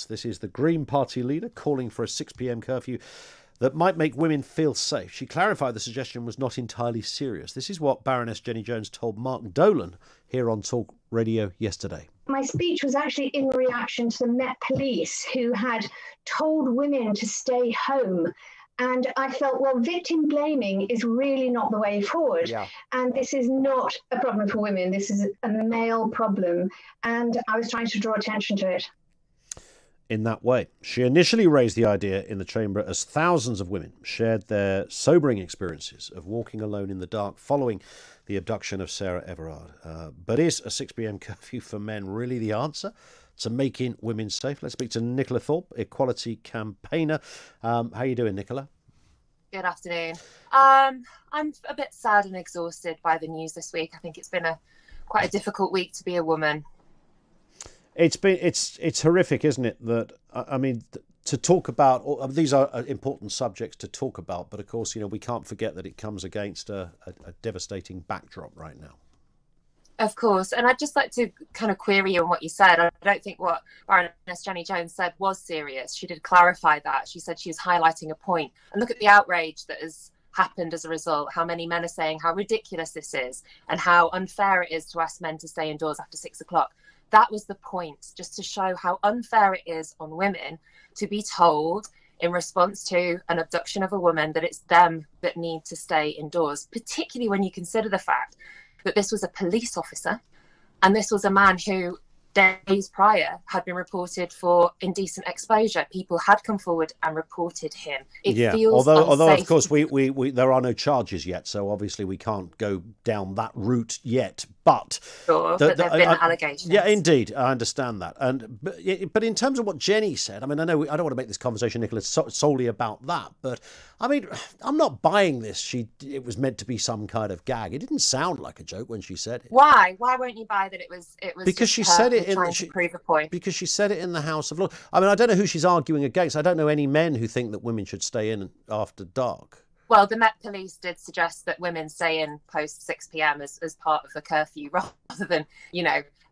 This is the Green Party leader calling for a 6 p.m. curfew that might make women feel safe. She clarified the suggestion was not entirely serious. This is what Baroness Jenny Jones told Mark Dolan here on Talk Radio yesterday. My speech was actually in reaction to the Met Police, who had told women to stay home. And I felt, well, victim blaming is really not the way forward. Yeah. And this is not a problem for women. This is a male problem. And I was trying to draw attention to it. In that way, she initially raised the idea in the chamber as thousands of women shared their sobering experiences of walking alone in the dark following the abduction of Sarah Everard. But is a 6 p.m. curfew for men really the answer to making women safe? Let's speak to Nicola Thorp, equality campaigner. How are you doing, Nicola? Good afternoon. I'm a bit sad and exhausted by the news this week. I think it's been quite a difficult week to be a woman. It's horrific, isn't it? That I mean, to talk about these are important subjects to talk about, but of course, we can't forget that it comes against a devastating backdrop right now. Of course, and I'd just like to kind of query you on what you said. I don't think what Baroness Jenny Jones said was serious. She did clarify that. She said she was highlighting a point. And look at the outrage that has happened as a result. How many men are saying how ridiculous this is and how unfair it is to ask men to stay indoors after 6 o'clock. That was the point, just to show how unfair it is on women to be told in response to an abduction of a woman that it's them that need to stay indoors, particularly when you consider the fact that this was a police officer and this was a man who days prior had been reported for indecent exposure. People had come forward and reported him. It feels although unsafe. Of course we there are no charges yet, so obviously we can't go down that route yet. But sure, but there have been allegations. Yeah, indeed, I understand that. But in terms of what Jenny said, I mean, I know I don't want to make this conversation, Nicola, solely about that. But I mean, I'm not buying this. It was meant to be some kind of gag. It didn't sound like a joke when she said it. Why? Why won't you buy that it was? Because she said it to prove a point. Because she said it in the House of Lords. I mean, I don't know who she's arguing against. I don't know any men who think that women should stay in after dark. Well, the Met Police did suggest that women stay in post 6 p.m. as part of the curfew, rather than,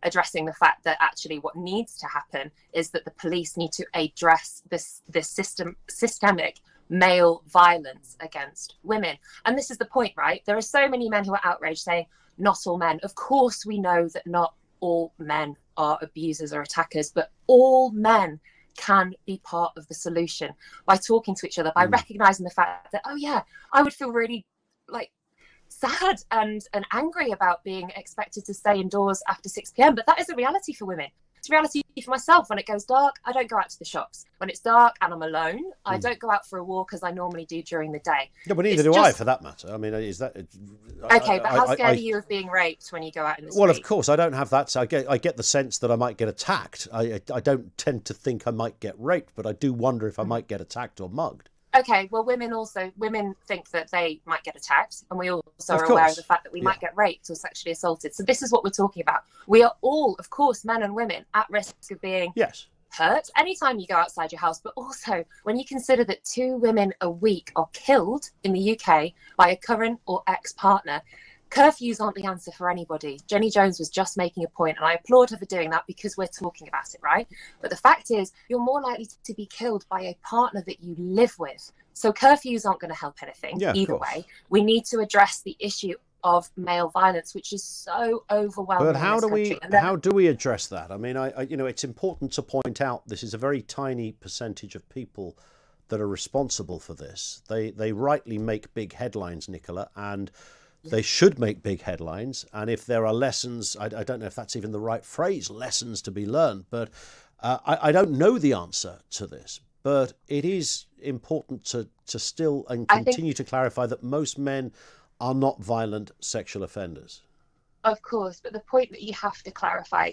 addressing the fact that actually what needs to happen is that the police need to address this systemic male violence against women. And this is the point, right? There are so many men who are outraged saying, not all men. Of course, we know that not all men are abusers or attackers, but all men can be part of the solution by talking to each other, by recognizing the fact that, oh yeah, I would feel really sad and angry about being expected to stay indoors after 6 p.m. But that is a reality for women. It's a reality for myself. When it goes dark, I don't go out to the shops. When it's dark and I'm alone, I don't go out for a walk as I normally do during the day. Yeah, but neither do I, for that matter. I mean, is that okay? But how scared are you of being raped when you go out in the street? Well, of course, I don't have that. So I get the sense that I might get attacked. I don't tend to think I might get raped, but I do wonder if I might get attacked or mugged. Okay, well, women think that they might get attacked, and we also are aware of the fact that we might get raped or sexually assaulted. So this is what we're talking about. We are all, of course, men and women, at risk of being hurt anytime you go outside your house. But also, when you consider that 2 women a week are killed in the UK by a current or ex-partner, curfews aren't the answer for anybody. Jenny Jones was just making a point, and I applaud her for doing that because we're talking about it, right? But the fact is, you're more likely to be killed by a partner that you live with. So curfews aren't going to help anything either way. We need to address the issue of male violence, which is so overwhelming. But how do we address that? I mean, it's important to point out this is a very tiny percentage of people that are responsible for this. They rightly make big headlines, Nicola, and they should make big headlines. And if there are lessons, I don't know if that's even the right phrase, lessons to be learned, but I don't know the answer to this. But it is important to still and continue to clarify that most men are not violent sexual offenders. Of course, but the point that you have to clarify,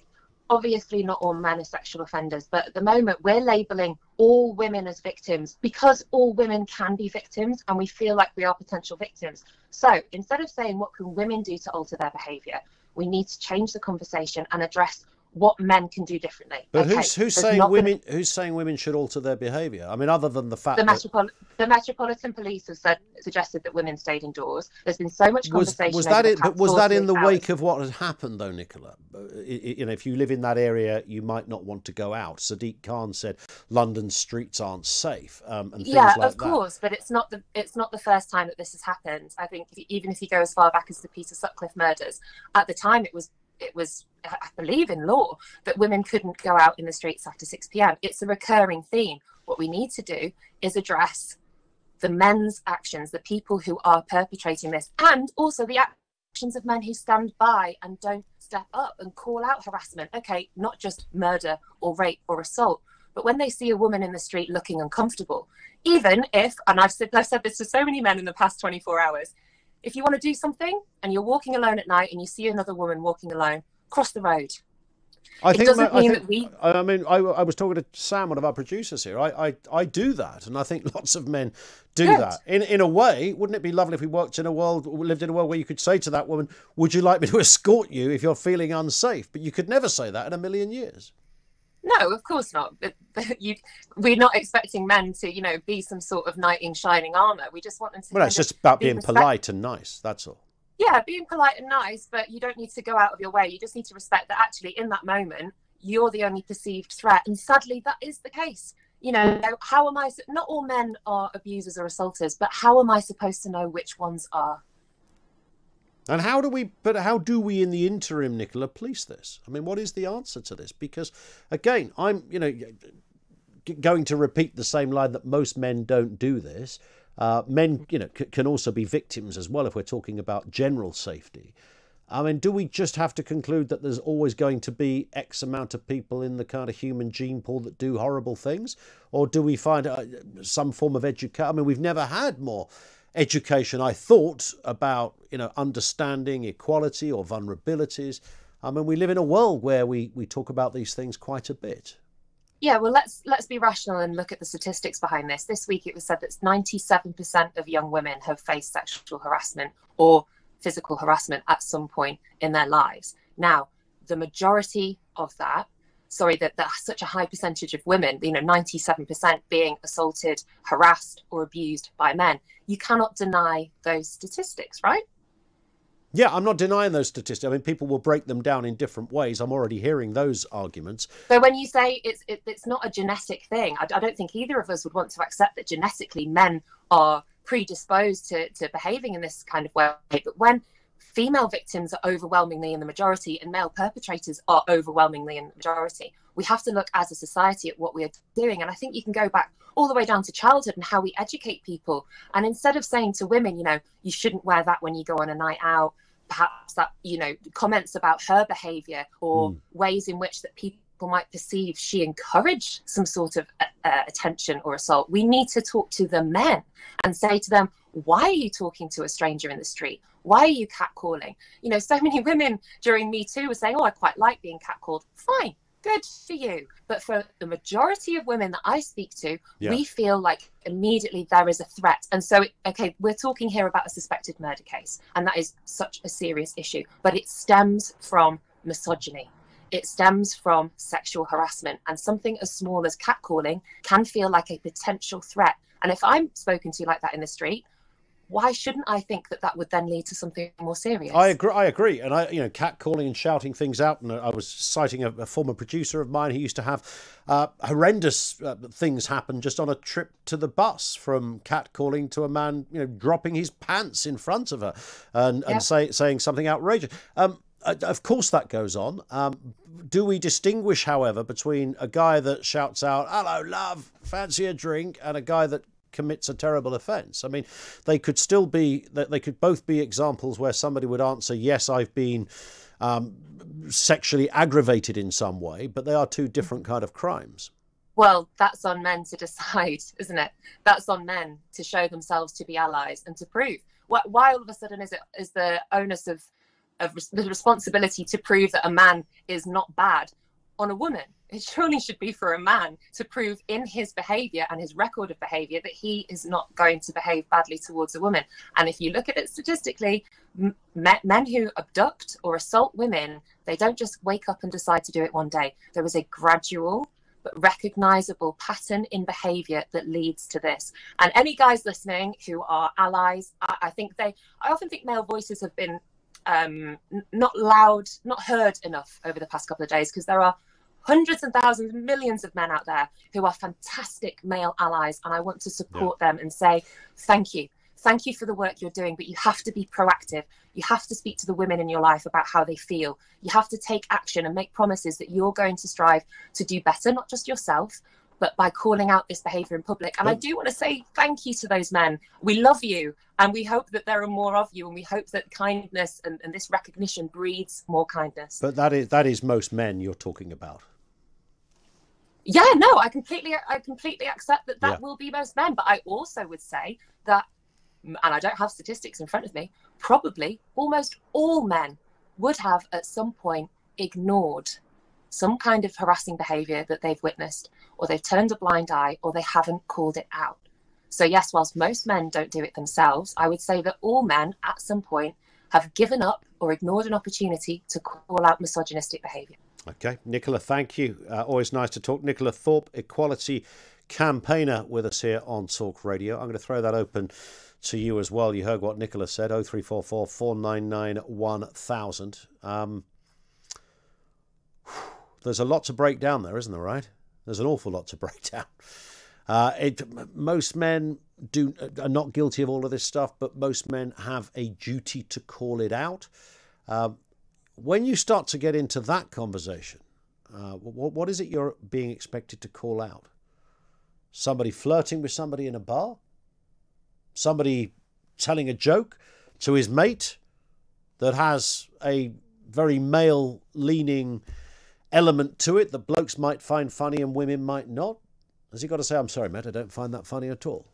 obviously not all men are sexual offenders, but at the moment we're labelling all women as victims because all women can be victims and we feel like we are potential victims. So instead of saying what can women do to alter their behaviour, we need to change the conversation and address what men can do differently. But okay? who's saying women? Who's saying women should alter their behaviour? I mean, other than the fact the Metropolitan Police have suggested that women stayed indoors. There's been so much conversation. Was that in the wake of what had happened, though, Nicola? You know, if you live in that area, you might not want to go out. Sadiq Khan said London streets aren't safe, and things like that. Yeah, of course, but it's not the first time that this has happened. I think even if you go as far back as the Peter Sutcliffe murders, at the time it was, I believe, in law that women couldn't go out in the streets after 6 p.m. It's a recurring theme. What we need to do is address the men's actions, the people who are perpetrating this, and also the actions of men who stand by and don't step up and call out harassment. Okay, not just murder or rape or assault, but when they see a woman in the street looking uncomfortable, even if, and I've said this to so many men in the past 24 hours, if you want to do something and you're walking alone at night and you see another woman walking alone, cross the road. I was talking to Sam, one of our producers here. I do that, and I think lots of men do that. In a way, wouldn't it be lovely if we lived in a world where you could say to that woman, "Would you like me to escort you if you're feeling unsafe?" But you could never say that in a million years. No, of course not. But we're not expecting men to, be some sort of knight in shining armour. We just want them to. Well, it's just about being polite and nice. That's all. Yeah, being polite and nice, but you don't need to go out of your way. You just need to respect that actually in that moment, you're the only perceived threat. And sadly, that is the case. How am I, not all men are abusers or assaulters, but how am I supposed to know which ones are? And how do we in the interim, Nicola, police this? I mean, what is the answer to this? Because again, I'm, going to repeat the same line that most men don't do this. Men, can also be victims as well if we're talking about general safety. I mean, do we just have to conclude that there's always going to be X amount of people in the kind of human gene pool that do horrible things? Or do we find some form of education? I mean, we've never had more education, I thought, about, understanding equality or vulnerabilities. I mean, we live in a world where we talk about these things quite a bit. Yeah, well, let's be rational and look at the statistics behind this. This week it was said that 97% of young women have faced sexual harassment or physical harassment at some point in their lives. Now, the majority of that, that's such a high percentage of women, 97% being assaulted, harassed or abused by men. You cannot deny those statistics, right? Yeah, I'm not denying those statistics. I mean, people will break them down in different ways. I'm already hearing those arguments. So when you say it's not a genetic thing, I don't think either of us would want to accept that genetically men are predisposed to behaving in this kind of way. But when female victims are overwhelmingly in the majority and male perpetrators are overwhelmingly in the majority, we have to look as a society at what we are doing. And I think you can go back all the way down to childhood and how we educate people. And instead of saying to women, you shouldn't wear that when you go on a night out, perhaps that, comments about her behaviour or ways in which that people might perceive she encouraged some sort of attention or assault. We need to talk to the men and say to them, why are you talking to a stranger in the street? Why are you catcalling? So many women during Me Too were saying, I quite like being catcalled. Fine, good for you. But for the majority of women that I speak to, we feel like immediately there is a threat. And so, we're talking here about a suspected murder case, and that is such a serious issue. But it stems from misogyny. It stems from sexual harassment, and something as small as catcalling can feel like a potential threat. And if I'm spoken to like that in the street, why shouldn't I think that would then lead to something more serious? I agree. And catcalling and shouting things out. And I was citing a former producer of mine who used to have horrendous things happen just on a trip to the bus, from catcalling to a man, dropping his pants in front of her and saying something outrageous. Of course that goes on. Do we distinguish, however, between a guy that shouts out, "Hello, love, fancy a drink," and a guy that commits a terrible offence? I mean, they could both be examples where somebody would answer, yes, I've been sexually aggravated in some way, but they are two different kind of crimes. Well, that's on men to decide, isn't it? That's on men to show themselves to be allies and to prove. Why all of a sudden is the onus of the responsibility to prove that a man is not bad on a woman. It surely should be for a man to prove in his behaviour and his record of behaviour that he is not going to behave badly towards a woman. And if you look at it statistically, men who abduct or assault women, they don't just wake up and decide to do it one day. There is a gradual but recognisable pattern in behaviour that leads to this. And any guys listening who are allies, I often think male voices have been not heard enough over the past couple of days, because there are hundreds and thousands, millions of men out there who are fantastic male allies, and I want to support them and say thank you. Thank you for the work you're doing, but you have to be proactive. You have to speak to the women in your life about how they feel. You have to take action and make promises that you're going to strive to do better, not just yourself, but by calling out this behaviour in public. And I do want to say thank you to those men. We love you, and we hope that there are more of you, and we hope that kindness and this recognition breeds more kindness. But that is most men you're talking about. Yeah, no, I completely accept that will be most men. But I also would say that, and I don't have statistics in front of me, probably almost all men would have at some point ignored some kind of harassing behaviour that they've witnessed, or they've turned a blind eye, or they haven't called it out. So yes, whilst most men don't do it themselves, I would say that all men at some point have given up or ignored an opportunity to call out misogynistic behaviour. Okay, Nicola, thank you. Always nice to talk. Nicola Thorp, equality campaigner, with us here on Talk Radio. I'm going to throw that open to you as well. You heard what Nicola said, 0344 499 1000. There's a lot to break down there, isn't there, right? There's an awful lot to break down. Most men are not guilty of all of this stuff, but most men have a duty to call it out. When you start to get into that conversation, what is it you're being expected to call out? Somebody flirting with somebody in a bar? Somebody telling a joke to his mate that has a very male-leaning element to it that blokes might find funny and women might not? Has he got to say, I'm sorry, mate, I don't find that funny at all?